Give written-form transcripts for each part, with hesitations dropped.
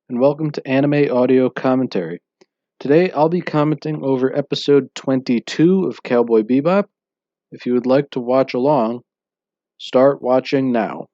and welcome to Anime Audio Commentary. Today I'll be commenting over episode 22 of Cowboy Bebop. If you would like to watch along, start watching now.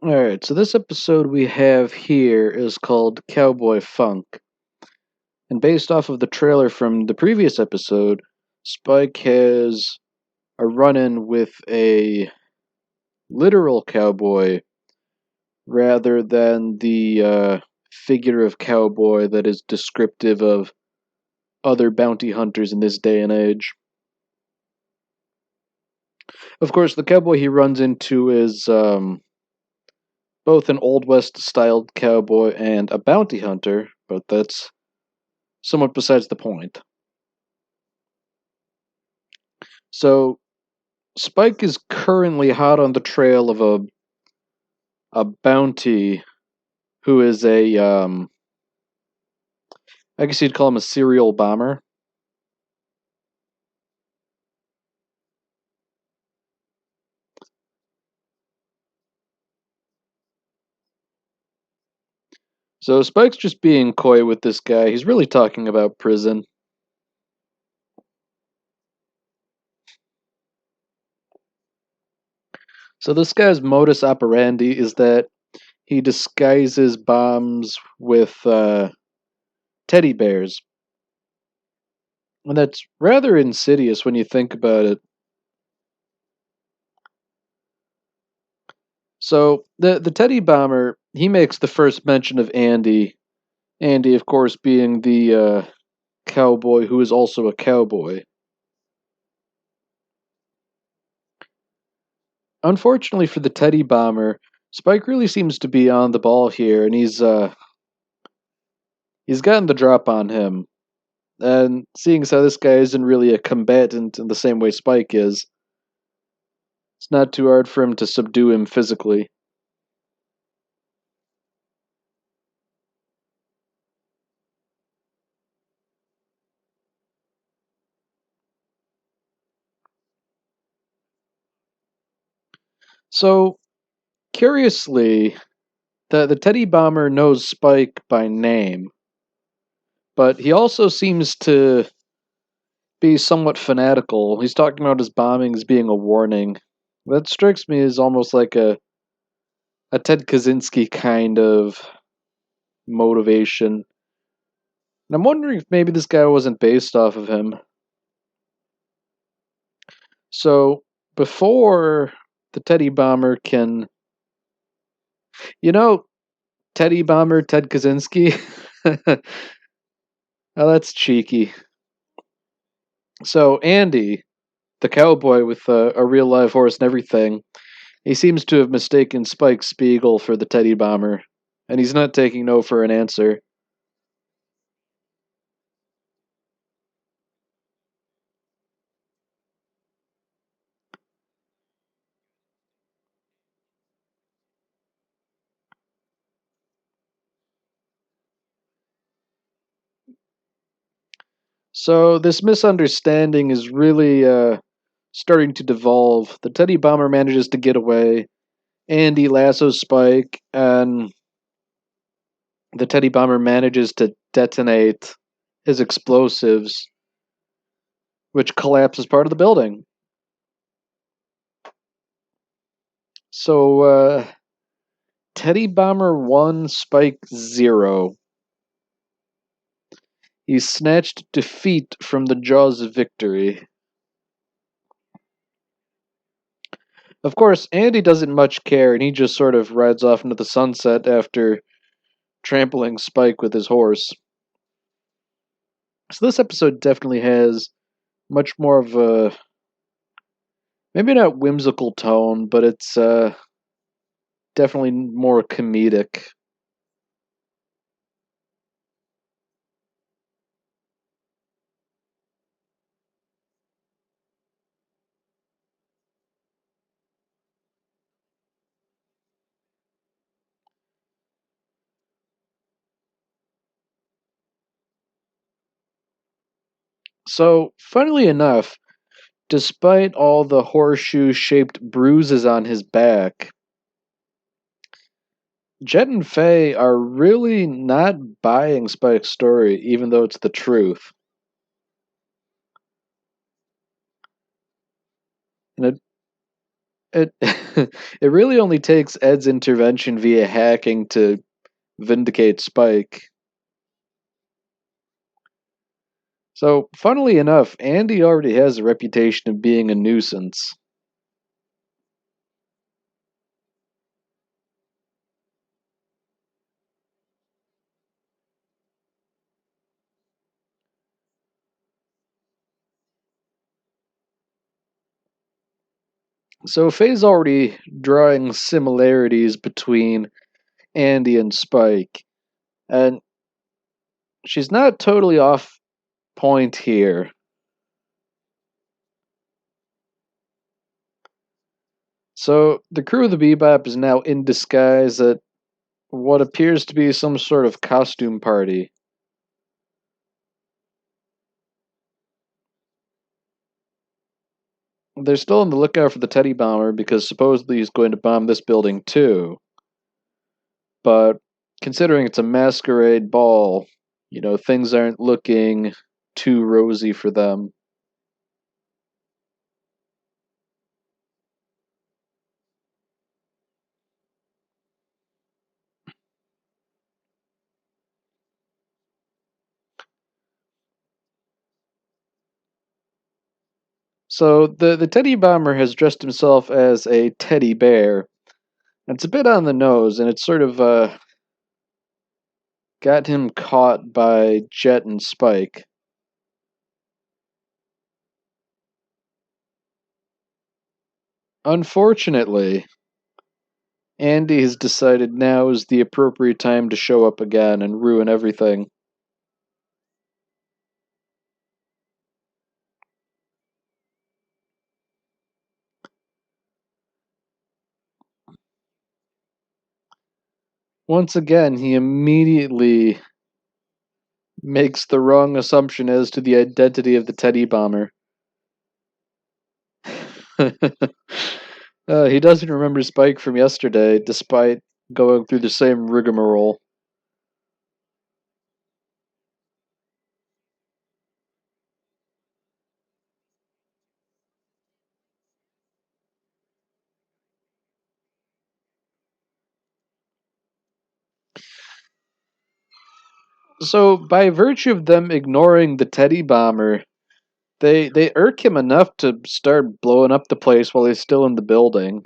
Alright, so this episode we have here is called Cowboy Funk. And based off of the trailer from the previous episode, Spike has a run in with a literal cowboy rather than the figure of cowboy that is descriptive of other bounty hunters in this day and age. Of course, the cowboy he runs into is both an Old West styled cowboy and a bounty hunter, but that's somewhat besides the point. So, Spike is currently hot on the trail of a bounty who is I guess you'd call him a serial bomber. So Spike's just being coy with this guy. He's really talking about prison. So this guy's modus operandi is that he disguises bombs with teddy bears. And that's rather insidious when you think about it. So the teddy bomber, he makes the first mention of Andy. Andy, of course, being the cowboy who is also a cowboy. Unfortunately for the teddy bomber, Spike really seems to be on the ball here, and he's gotten the drop on him. And seeing as how this guy isn't really a combatant in the same way Spike is, it's not too hard for him to subdue him physically. So, curiously, the Teddy Bomber knows Spike by name, but he also seems to be somewhat fanatical. He's talking about his bombings being a warning. That strikes me as almost like a Ted Kaczynski kind of motivation. And I'm wondering if maybe this guy wasn't based off of him. So, before the Teddy Bomber can. You know, Teddy Bomber Ted Kaczynski? Oh, that's cheeky. So, Andy, the cowboy with a real live horse and everything, he seems to have mistaken Spike Spiegel for the Teddy Bomber, and he's not taking no for an answer. So this misunderstanding is really starting to devolve. The Teddy Bomber manages to get away. Andy lassos Spike, and the Teddy Bomber manages to detonate his explosives, which collapses part of the building. So, Teddy Bomber 1, Spike 0. He snatched defeat from the jaws of victory. Of course, Andy doesn't much care, and he just sort of rides off into the sunset after trampling Spike with his horse. So this episode definitely has much more of a, maybe not whimsical tone, but it's definitely more comedic. So, funnily enough, despite all the horseshoe shaped bruises on his back, Jet and Faye are really not buying Spike's story, even though it's the truth. And it it really only takes Ed's intervention via hacking to vindicate Spike. So, funnily enough, Andy already has a reputation of being a nuisance. So, Faye's already drawing similarities between Andy and Spike, and she's not totally off point here. So, the crew of the Bebop is now in disguise at what appears to be some sort of costume party. They're still on the lookout for the Teddy Bomber because supposedly he's going to bomb this building too. But considering it's a masquerade ball, things aren't looking too rosy for them. So the Teddy Bomber has dressed himself as a teddy bear. It's a bit on the nose, and it's sort of got him caught by Jet and Spike. Unfortunately, Andy has decided now is the appropriate time to show up again and ruin everything. Once again, he immediately makes the wrong assumption as to the identity of the Teddy Bomber. He doesn't remember Spike from yesterday, despite going through the same rigmarole. So, by virtue of them ignoring the Teddy Bomber, they irk him enough to start blowing up the place while he's still in the building.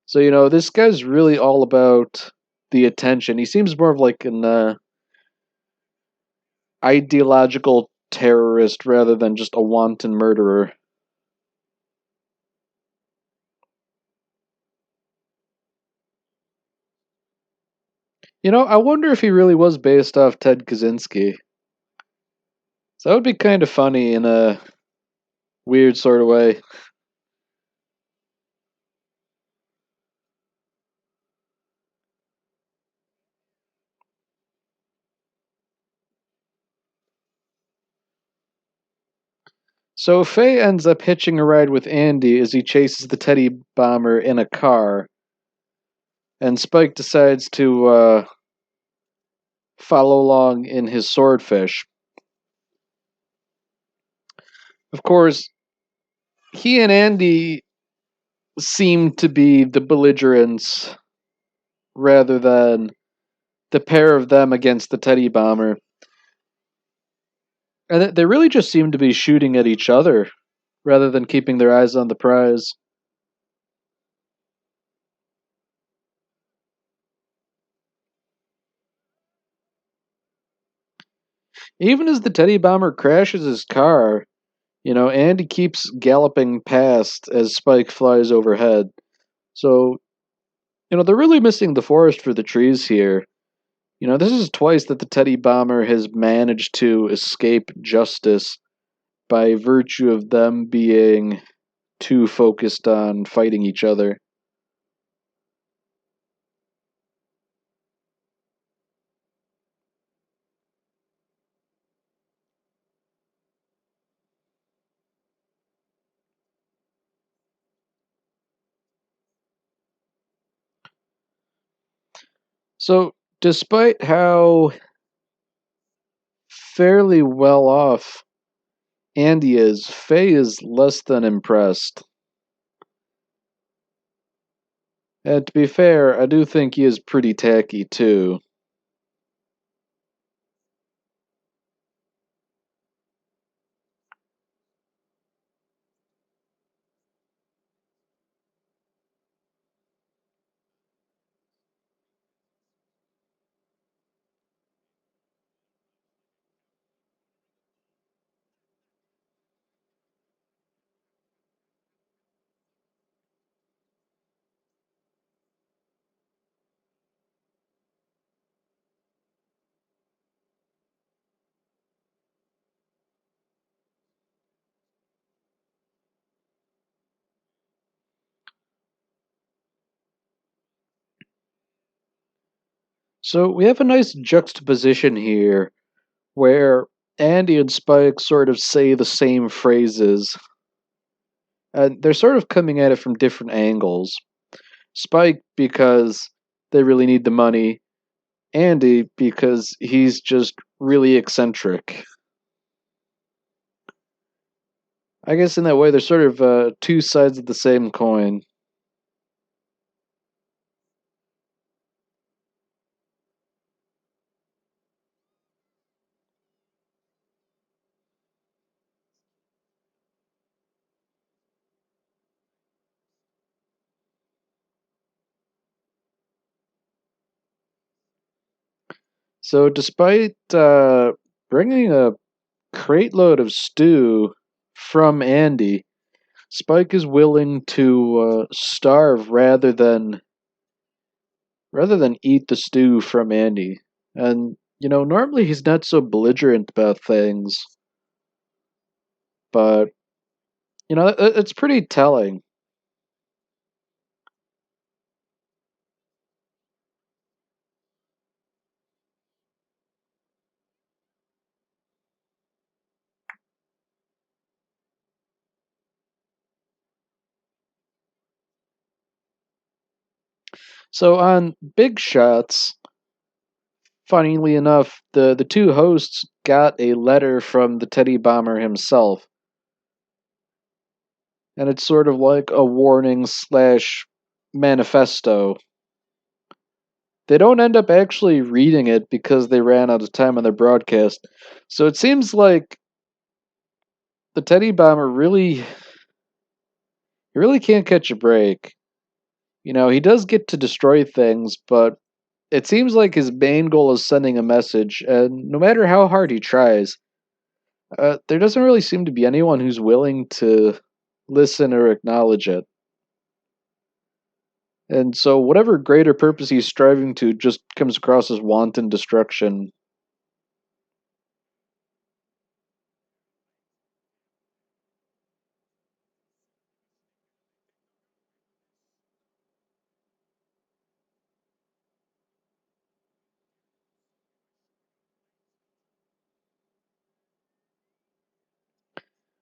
So, this guy's really all about the attention. He seems more of like an ideological terrorist rather than just a wanton murderer. I wonder if he really was based off Ted Kaczynski. So that would be kind of funny in a weird sort of way. So Faye ends up hitching a ride with Andy as he chases the Teddy Bomber in a car, and Spike decides to follow along in his swordfish. Of course, he and Andy seem to be the belligerents rather than the pair of them against the Teddy Bomber. And they really just seem to be shooting at each other rather than keeping their eyes on the prize. Even as the Teddy Bomber crashes his car, Andy keeps galloping past as Spike flies overhead. So, they're really missing the forest for the trees here. This is twice that the Teddy Bomber has managed to escape justice by virtue of them being too focused on fighting each other. So, despite how fairly well off Andy is, Faye is less than impressed. And to be fair, I do think he is pretty tacky too. So we have a nice juxtaposition here where Andy and Spike sort of say the same phrases, and they're sort of coming at it from different angles. Spike because they really need the money, Andy because he's just really eccentric. I guess in that way, they're sort of two sides of the same coin. So, despite bringing a crate load of stew from Andy, Spike is willing to starve rather than eat the stew from Andy. And normally he's not so belligerent about things, but it's pretty telling. So on Big Shots, funnily enough, the two hosts got a letter from the Teddy Bomber himself, and it's sort of like a warning slash manifesto. They don't end up actually reading it because they ran out of time on their broadcast. So it seems like the Teddy Bomber really can't catch a break. He does get to destroy things, but it seems like his main goal is sending a message, and no matter how hard he tries, there doesn't really seem to be anyone who's willing to listen or acknowledge it. And so, whatever greater purpose he's striving to just comes across as wanton destruction.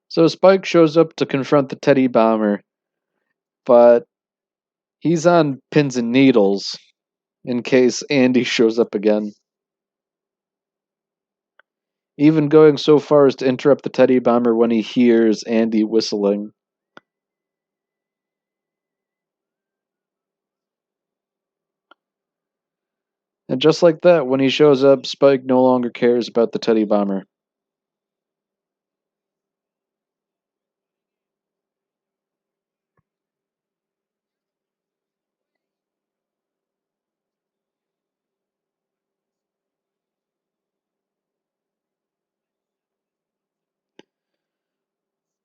So Spike shows up to confront the Teddy Bomber, but he's on pins and needles in case Andy shows up again. Even going so far as to interrupt the Teddy Bomber when he hears Andy whistling. And just like that, when he shows up, Spike no longer cares about the Teddy Bomber.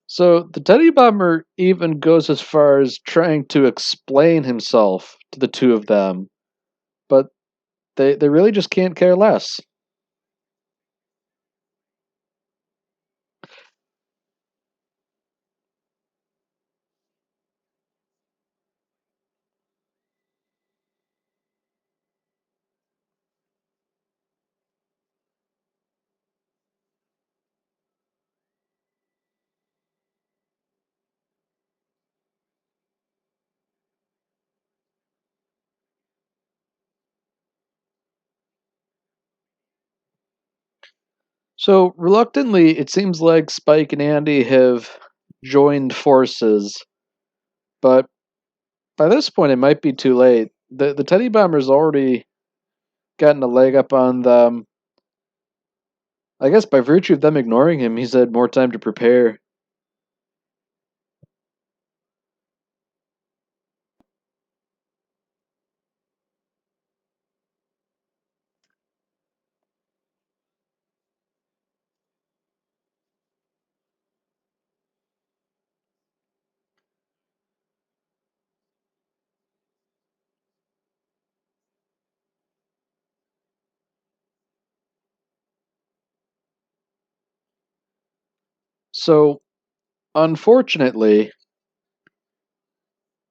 So the Teddy Bomber even goes as far as trying to explain himself to the two of them, but they really just can't care less. So reluctantly, it seems like Spike and Andy have joined forces, but by this point it might be too late. The Teddy Bomber's already gotten a leg up on them. I guess by virtue of them ignoring him, he's had more time to prepare. So, unfortunately,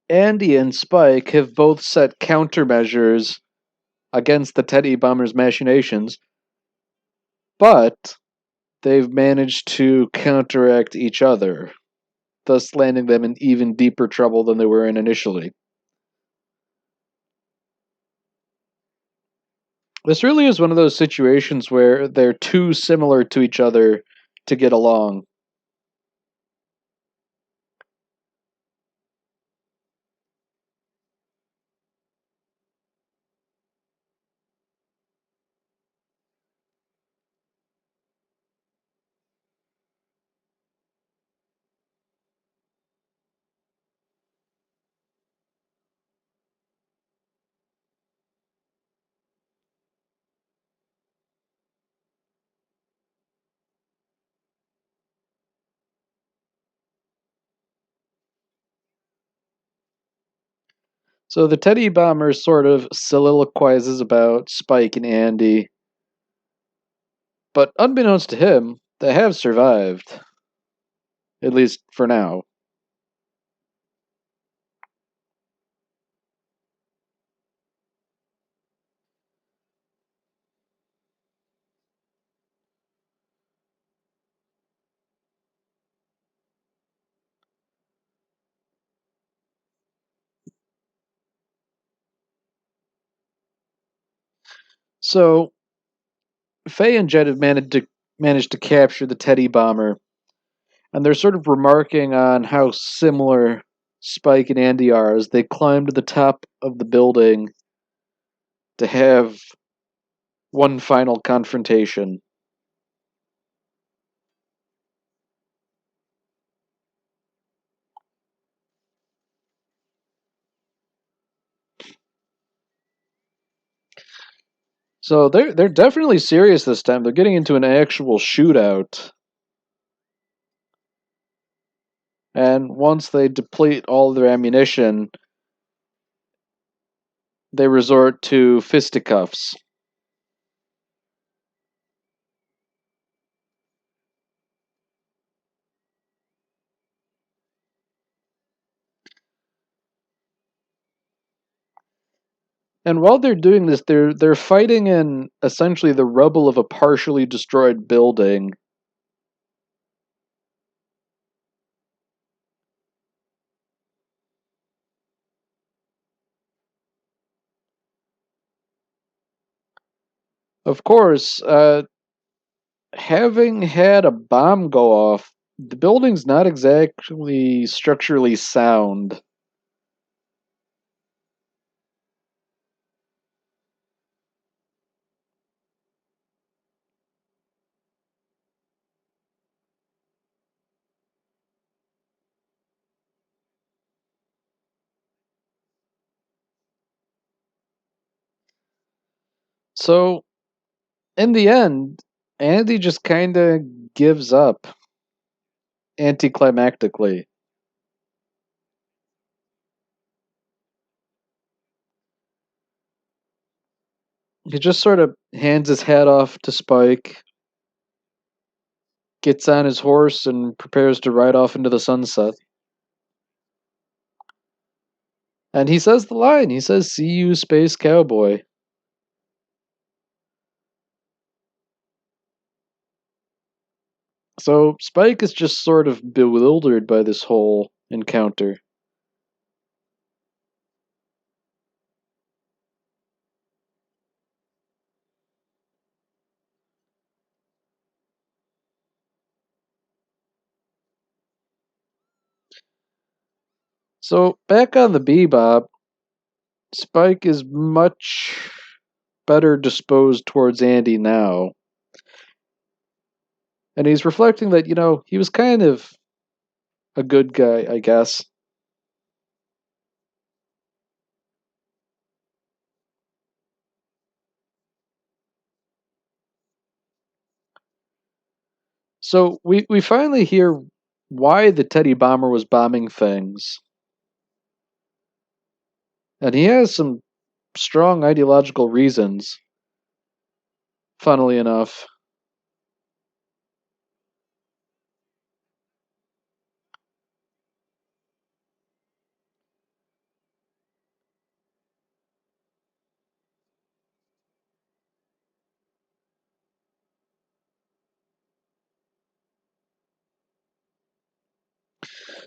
Andy and Spike have both set countermeasures against the Teddy Bomber's machinations, but they've managed to counteract each other, thus landing them in even deeper trouble than they were in initially. This really is one of those situations where they're too similar to each other to get along. So the Teddy Bomber sort of soliloquizes about Spike and Andy, but unbeknownst to him, they have survived, at least for now. So Faye and Jed have managed to capture the Teddy Bomber, and they're sort of remarking on how similar Spike and Andy are as they climb to the top of the building to have one final confrontation. So they're definitely serious this time. They're getting into an actual shootout. And once they deplete all their ammunition, they resort to fisticuffs. And while they're doing this, they're fighting in essentially the rubble of a partially destroyed building. Of course, having had a bomb go off, the building's not exactly structurally sound. So, in the end, Andy just kind of gives up anticlimactically. He just sort of hands his hat off to Spike, gets on his horse, and prepares to ride off into the sunset. And he says the line. He says, "See you, space cowboy." So Spike is just sort of bewildered by this whole encounter. So back on the Bebop, Spike is much better disposed towards Andy now. And he's reflecting that, he was kind of a good guy, I guess. So we finally hear why the Teddy Bomber was bombing things. And he has some strong ideological reasons, funnily enough.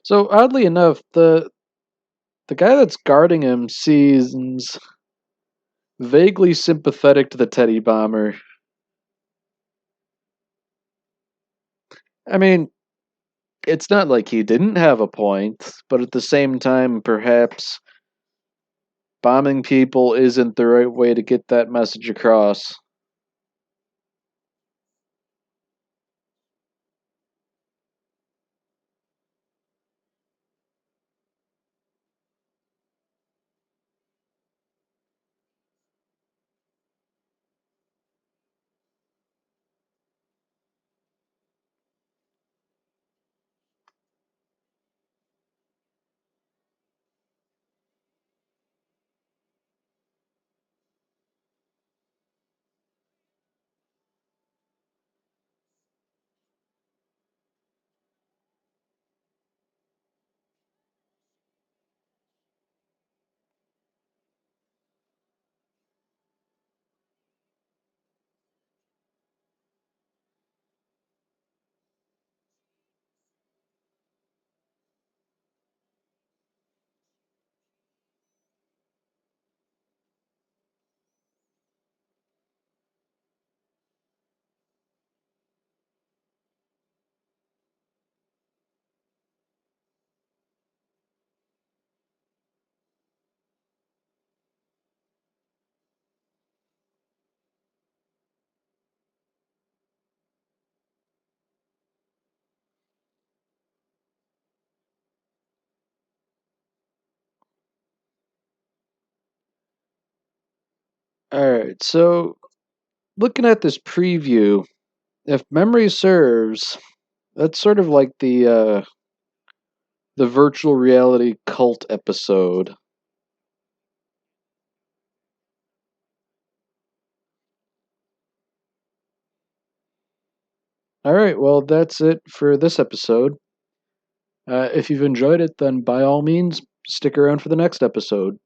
So oddly enough, the guy that's guarding him seems vaguely sympathetic to the Teddy Bomber. I mean, it's not like he didn't have a point, but at the same time, perhaps bombing people isn't the right way to get that message across. Alright, so looking at this preview, if memory serves, that's sort of like the virtual reality cult episode. Alright, well, that's it for this episode. If you've enjoyed it, then by all means, stick around for the next episode.